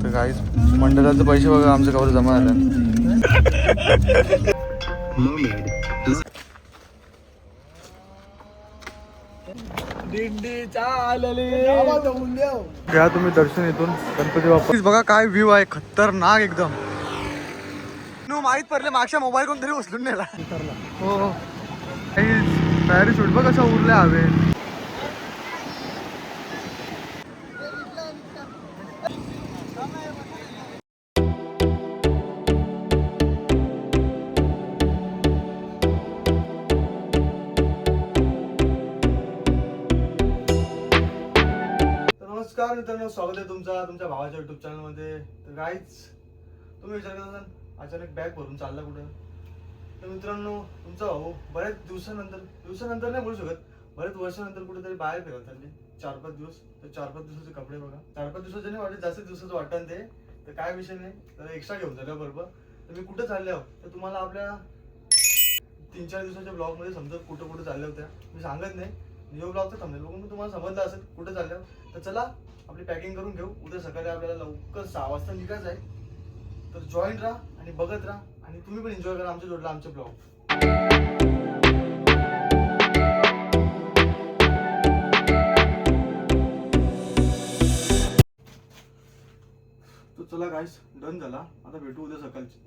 तर काहीच मंडळाचे पैसे बघा आमच्या कवर जमा झाले. घ्या तुम्ही दर्शन येथून गणपती बाप्पा. बघा काय व्ह्यू आहे, खतरनाक एकदम. माहित पडले मागच्या मोबाईल कोण तरी उचलून नेला. हो पॅराशूट बघ कसा उरले हवे. नमस्कार मित्रांनो, स्वागत आहे तुमच्या भावाच्या युट्यूब चॅनल मध्ये. तर गाईच तुम्ही विचार करत असाल अचानक बॅग भरून चालला कुठं. तर मित्रांनो, तुमचा भाऊ बऱ्याच दिवसानंतर नाही बोलू शकत, बरेच वर्षानंतर कुठेतरी बाहेर फिरत चालले 4-5 दिवस. तर 4-5 दिवसाचे कपडे बघा, 4-5 दिवसाचे नाही वाटत, जास्त दिवसाचं वाटतं ते. तर काय विषय नाही, तर एक्स्ट्रा घेऊन झाल्या बरोबर. तर मी कुठं चालले आहो तर तुम्हाला आपल्या 3-4 दिवसाच्या ब्लॉग मध्ये समजत कुठं कुठं चालल्या होत्या. मी सांगत नाही, जो ब्लॉगचं थांबेल बघून मी तुम्हाला समजलं असेल कुठं चालले. तर चला आपली पॅकिंग करून घेऊ. उद्या सकाळी आपल्याला लवकर 6 वाजता निघायचं आहे. तर जॉईन राहा आणि बघत राहा, आणि तुम्ही पण एन्जॉय करा आमच्या जोडला आमचे ब्लॉग. तर चला गाईस, डन झाला. आता भेटू उद्या सकाळची.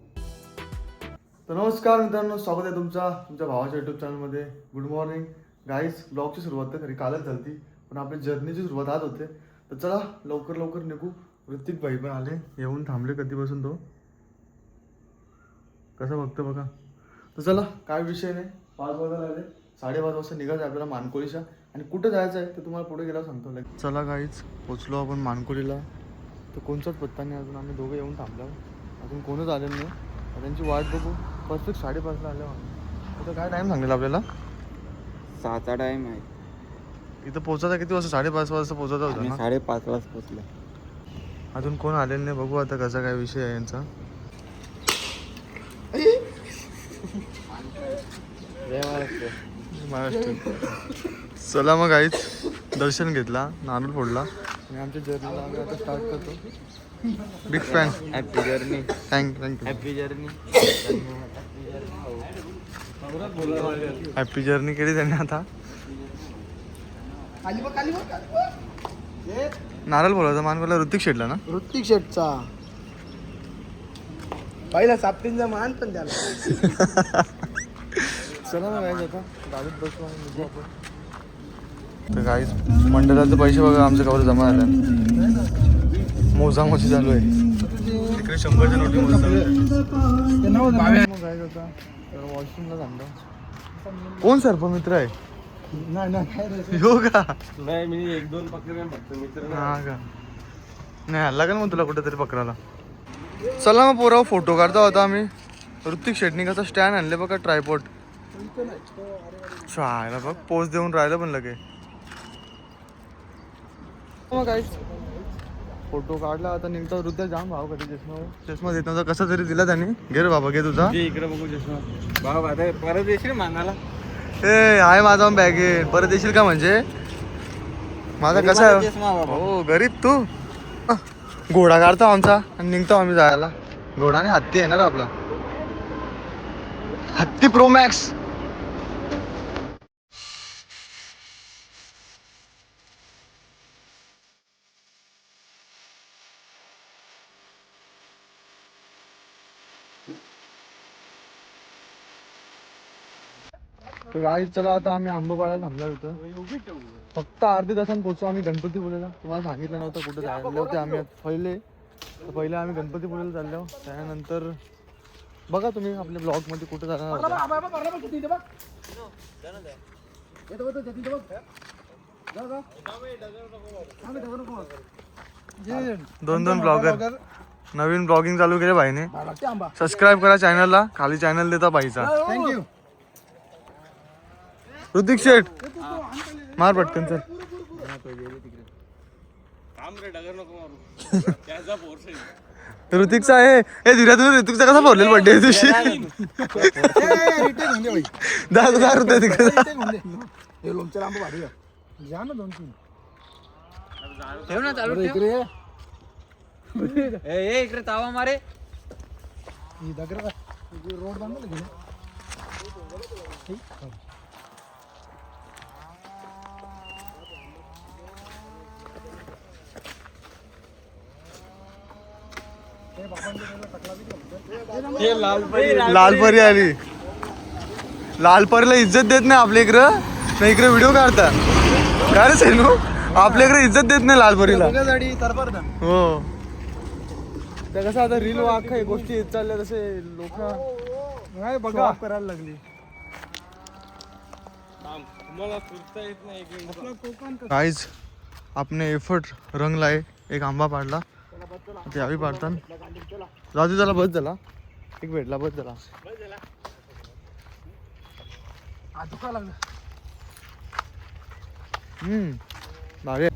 तर नमस्कार मित्रांनो, स्वागत आहे तुमच्या भावाच्या युट्यूब चॅनलमध्ये. गुड मॉर्निंग गाईस. ब्लॉगची सुरुवात तर खरी कालच झाली, पण आपली जर्नीची सुरुवात आज होते. तर चला लवकर निघू. ऋतिक भाई पण आले, येऊन थांबले कधीपासून. तो कसं बघतो बघा. तर चला काय विषय नाही, 5 वाजायला आले. 5:30 वाजता निघायचं आपल्याला मानकोलीच्या. आणि कुठं जायचं आहे तर तुम्हाला पुढे गेला सांगतो. चला गाईच, पोचलो आपण मानकोलीला. तर कोणचाच पत्ता नाही अजून. आम्ही दोघं येऊन थांबलो, अजून कोणच आलेलं नाही. त्यांची वाट बघू. परफेक्ट 5:30ला आले. आता काय टाईम सांगेल आपल्याला? 6चा टाइम आहे. इथं पोहोचायचा किती वाजता? 5:30 वाजता पोहोचायचा होता ना? 5:30 वाजता पोहोचलो. अजून कोण आलेलं नाही. बघू आता कसा काय विषय आहे यांचा. चला मग आईच दर्शन घेतला, नारळ फोडला आणि आमच्या जर्नीला आम्ही आता स्टार्ट करतो. Big fan. Happy journey. Thank you. Happy journey. Happy journey केली त्यांनी. आता नारळ फोडायचा मान बोला ऋतिक शेटला ना. ऋतिक शेटचा पहिला सापटींचा मान पण त्याला. चला मग गाईज, आता गाडीत बसू आणि निघू आपण. तर गाईज मंडळाचे पैसे बघा आमच्या कवर जमा झाले. मोजामोजी चालू आहे. तिकडे 100च्या नोटी मग गाईज आता वॉशरूमला थांबलो. कोण सर्पमित्र आहे? हो का? नाही, मी 1-2 पकडले फक्त मित्र. हा का? नाही हल्ला का मग तुला कुठेतरी पकडायला. चला मग पोराव फोटो काढता होता आम्ही. ऋतिक शेटनी कसा स्टँड आणले बघा, ट्रायपॉड. शाळेला बघ पोज देऊन राहिलं पण लगे. मग काय फोटो काढला. आता निघतो. ऋतिक जाम भाव कधी चष्मा देत नव्हता, कसा तरी दिला त्यांनी. घे रे बाबा, घे तुझा. इकडे बघू चष्मा. भाऊ आता परत येशील मानाला. ए आहे माझा बॅग आहे. परत येशील का म्हणजे? माझा कसा आहे चष्मा बाबा. हो गरीब तू. घोडा काढतो आमचा आणि निघतो आम्ही जायला. घोडा आणि हत्ती आहे ना आपला, हत्ती प्रो मॅक्स. चला आता आम्ही आंबोबाळाला थांबलो होतो. फक्त अर्ध्या तासांनी पोहोचू आम्ही गणपतीपुळेला. तुम्हाला सांगितलं नव्हतं कुठे जायला होते आम्ही. पहिले आम्ही गणपतीपुळेला चाललो. त्यानंतर बघा तुम्ही आपल्या ब्लॉग मध्ये कुठे जाणार होता. 2 ब्लॉगर नवीन ब्लॉगिंग चालू केले भाईने. सबस्क्राईब करा चॅनलला, खाली चॅनल देता भाईचा. थँक्यू. ऋतिक शेट मार पटकन चल. ऋतिकचा आहे. हे धीरा तुम्ही ऋतिकचा कसा फोडलेला बर्थडे दिवशी? 10,000 रुपये तिकडे. लोणच्या लांब भारी आहे. जा ना 2-3. ठेव ना चालू. इकडे ए इकडे तावा मारे. ही दगड रोड बांधला गेला. लालपरी आली. लालपरीला इज्जत देत नाही आपल्या इकडं. नाही इकडे व्हिडिओ काढता काय रे सेनू. आपल्या इकडे इज्जत देत नाही लालपरीला. हो तर कसं आता रील अख्खा गोष्टी येत चालल्या तसे लोक बघा करायला लागली. तुम्हाला फिरता येत नाही इकडे. काहीच आपने एफर्ट रंगला आहे. एक आंबा पाडला त्यावेळी पाडतात. जाऊ दे त्याला बस झाला. एक भेटला बस झाला. भारी आहे.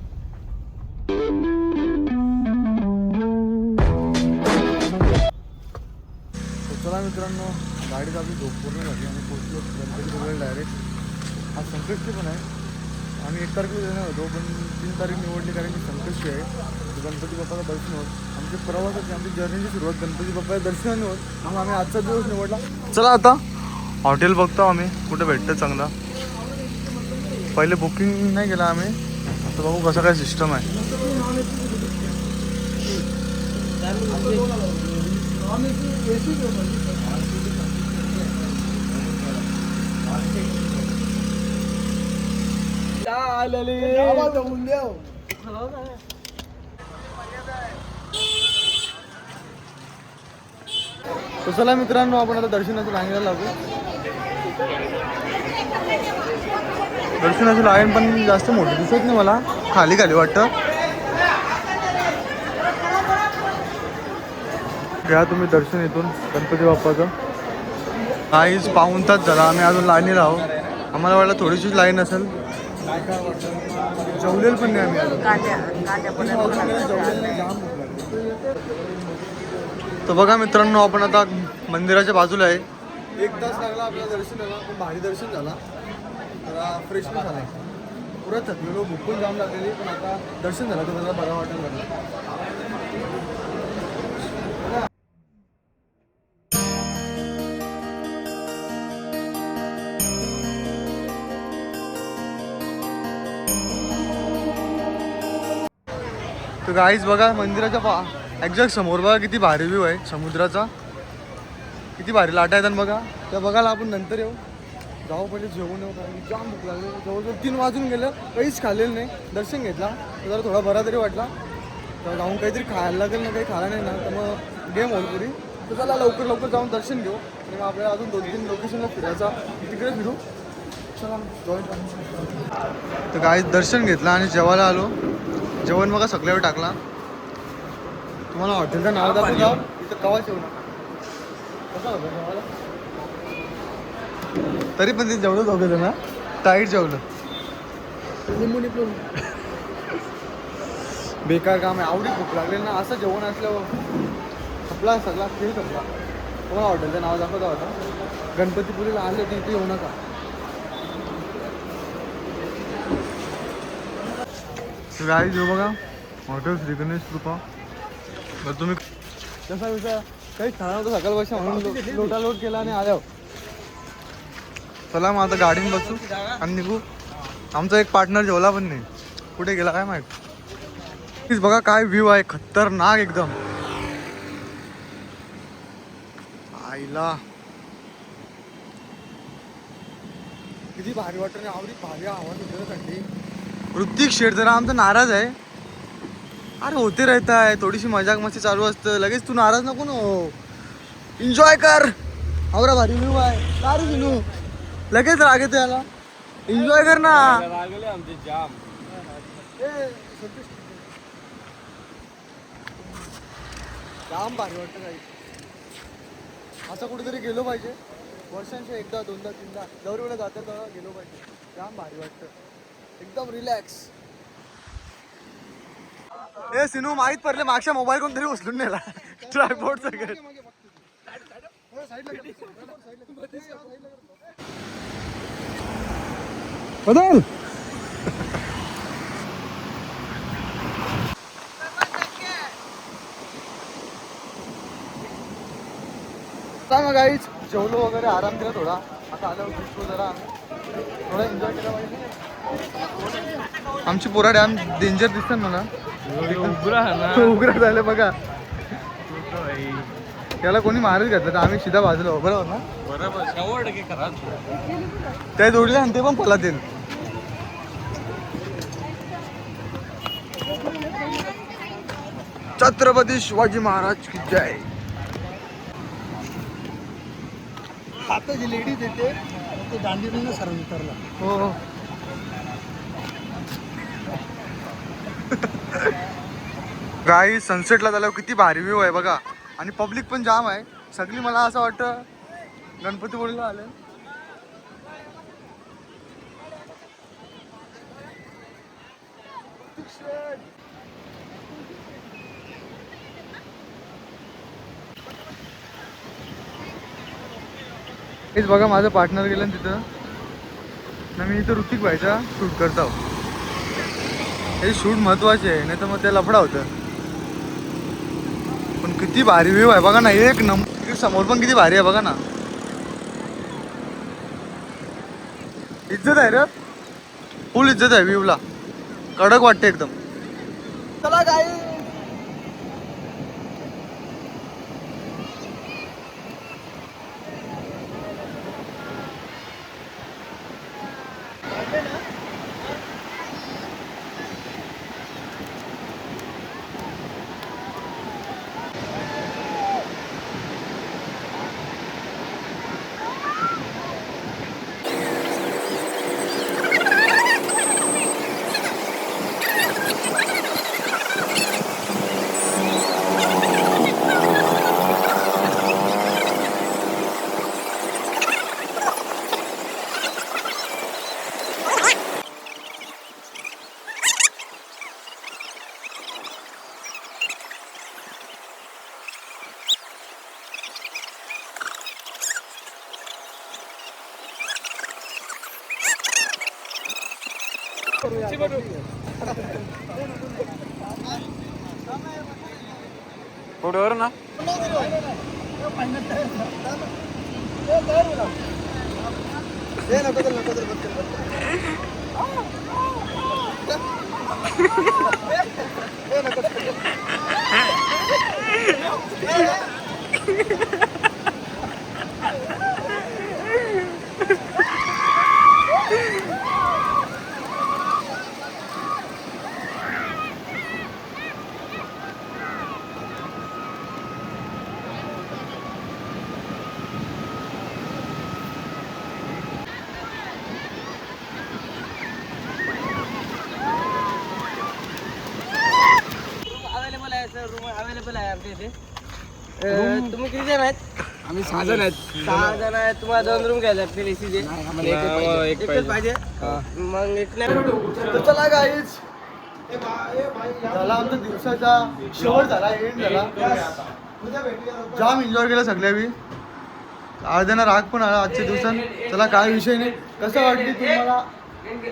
चला मित्रांनो गाडीत आपली झोप पूर्ण झाली आणि पोहोचलो गणपतीपुळेला डायरेक्ट. आज संकष्टी पण आहे. आम्ही 1 तारखेला येणार होतो पण 3 तारीख निवडली कारण की संकष्टी आहे. गणपती बाप्पाचं दर्शन होत. आमची प्रवासाची आमची जर्नीची सुरुवात गणपती बाप्पाच्या दर्शनाने होत. मग आम्ही आजचा दिवस निवडला. चला आता हॉटेल बघतो आम्ही कुठे भेटतं चांगला. पहिले बुकिंग नाही केलं आम्ही. आता बघू कसं काय सिस्टम आहे. तर चला मित्रांनो आपण आता दर्शनाची लाईनला लागू. दर्शनाची लाईन पण जास्त मोठी दिसत नाही मला. खाली खाली वाटतं. घ्या तुम्ही दर्शन इथून गणपती बाप्पाचं. काहीच पाऊण तास झाला आम्ही अजून लाईनीला आहोत. आम्हाला वाटलं थोडीशीच लाईन असेल. जेवलेल पण नाही आम्ही. तर बघा मित्रांनो आपण आता मंदिराच्या बाजूला आहे. 1 तास लागला आपल्याला दर्शनाला पण भारी दर्शन झाला. जरा फ्रेशनेस झाला. पुरा थकलेलो भूक पण जाम लागलेली पण आता दर्शन झालं तर मला बरं वाटायला लागलं. तर गाईज बघा मंदिराच्या एक्झॅक्ट समोर बघा किती भारी व्ह्यू आहे समुद्राचा. किती भारी लाटा आहेत बघा. त्या बघायला आपण नंतर येऊ. जाऊ पहिले जेवून येऊ कारण की जाम भूक लागली. जवळजवळ 3 वाजून गेलं. काहीच खाल्लेलं नाही. दर्शन घेतला तर जरा थोडा बरा तरी वाटला. तर जाऊन काहीतरी खायला लागेल ना. काही खायला नाही ना तर मग गेम होईल पुरी. तर चला लवकर लवकर जाऊन दर्शन घेऊ आणि मग आपल्याला अजून 2-3 लोकेशनला फिरायचा तिकडे फिरू. चला जॉईन. तर गाईज दर्शन घेतलं आणि जेवायला आलो. जेवण बघा सगळ्यावर टाकला. तुम्हाला हॉटेलचं नाव दाखवतो. इथं कवा जेवण कसं होतं जेवायला. तरी पण ते जेवढं झोपलं ना टाईट जेवलं. बेकार काम आहे. आवडी भूक लागली ना असं जेवण असल्यावर आपला सगळा खेळ संपला. तुम्हाला हॉटेलचं नाव दाखवता होता. गणपतीपुळेला आले तिथे येऊ नका. गाडी घेऊ बघा हॉटेल श्री गणेश कृपा. तर तुम्ही कसा विचार काही खाणार होतं सकाळपासून म्हणून लोटा लोट केला आणि आल्या. चला मग आता गाडीने बसू आणि निघू. आमचा एक पार्टनर जेवला पण नाही. कुठे गेला काय माहित. बघा काय व्ह्यू आहे खतरनाक एकदम. आईला किती भारी वाटत नाही. आवडी भारी आवाज होते थंडी. ऋतिक शेठ जरा आमचा नाराज आहे. अरे होते रहता है थोडीशी मजाक मस्ती चालू असतं. लगेच तू नाराज नको ना. एन्जॉय कर. आवरा भारी व्ह्यू आहे. का रे विनू लगेच राग येतो याला. एन्जॉय कर ना. लागले आमचे जाम. जाम भारी वाटतं काही. असं कुठेतरी गेलो पाहिजे. वर्षांच्या 1दा 2दा 3दा दरवेळेला जाता तेव्हा गेलो पाहिजे. जाम भारी वाटतं एकदम रिलॅक्स. ए सिनू माहीत पडले मागच्या मोबाईल कोणतरी उचलून नेला ट्रायपॉड सगळं. बदल चला मग गाईच जेवलो वगैरे आराम केला थोडा. आता आलो दिसतो जरा थोडा एन्जॉय केला पाहिजे. आमची पोरा डॅम डेंजर दिसतात मला. उघडा झालं बघा. त्याला कोणी मारच घातलं तर आम्ही सीधा बाजूला बरोबर ना. बरोबर 100% खरा. त्या जोडीला आणि ते पण पलातील. छत्रपती शिवाजी महाराज की जय. आता जी लेडीज येते ते दांडीनं सर उतरला. हो गाई सनसेटला झाल्यावर किती भारी व्ह्यू आहे बघा. आणि पब्लिक पण जाम आहे सगळी. मला असं वाटतं गणपतीपुळेला आले. हेच बघा माझं पार्टनर गेलं तिथं ना. मी इथं ऋतिक व्हायचा शूट करतो. हे शूट महत्वाचे आहे नाही तर मग ते लफडा होतं. पण किती भारी व्ह्यू आहे बघा ना. एक नंबर समोर पण किती भारी आहे बघा ना. इज्जत आहे रे. फुल इज्जत आहे व्ह्यूला. कडक वाटते एकदम. चला काय पुढेवर ना. अवेलेबल आहे आमच्या इथे. तुम्ही किती जण आहेत? आम्ही 6 जण आहेत. 6 जण आहेत. तुम्हाला 2 रूम घ्यायचे आपल्याला एसीचे. एकच पाहिजे. मग एक तर चला गाईच झाला आमचा दिवसाचा शेवट झाला. एंड झाला. जाम एन्जॉय केला सगळ्या मी. अर्ध्याना राग पण आला आजच्या दिवसात. चला काय विषय नाही. कसं वाटली तुम्हाला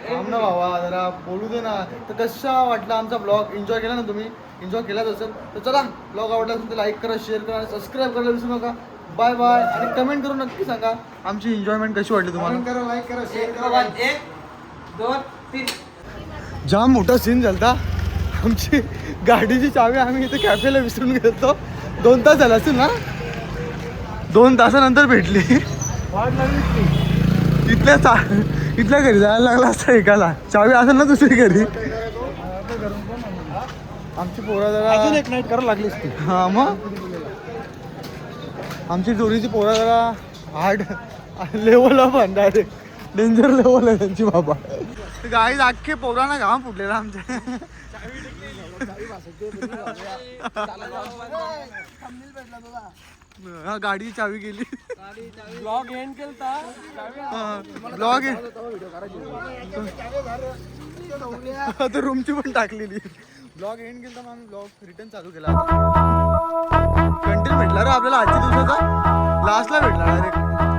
थांब ना भावा जरा बोलू दे ना. तर कसा वाटला आमचा ब्लॉग. एन्जॉय केला ना तुम्ही. एन्जॉय केलाच असेल तर चला ब्लॉग आवडला असेल तर लाईक करा, शेअर करा आणि सबस्क्राईब करायला विसरू नका. Bye bye. आणि कमेंट करून नक्की सांगा आमची एन्जॉयमेंट कशी वाटली तुम्हाला. करा, लाईक करा, शेअर करा. 1 2 3. जाम मोठा सीन झालता. आमची गाडीची चावी आम्ही इथे कॅफेला विसरून गेलो. 2 तास झाला असेल ना. 2 तासानंतर भेटली. इथल्या घरी जायला लागला असता एकाला. चावी असेल ना दुसरी घरी. आमची पोरा जरा अजून एक नाईट करायला लागलीस ती. हा मग आमची जोडीची पोरा जरा हार्ड लेवलला पण डायरेक्ट डेंजर लेवल आहे त्यांची बाबा. गाडी अख्खे पोरांना घाम फुटलेला आमच्या. हा गाडीची चावी गेली. ब्लॉग एंड केलता. ब्लॉग तर रूमची पण टाकलेली. ब्लॉग एंड केला तर आम्ही ब्लॉग रिटर्न चालू केला. कंटेंट भेटला रे आपल्याला आजच्या दिवसाचा. लास्टला भेटला डायरेक्ट.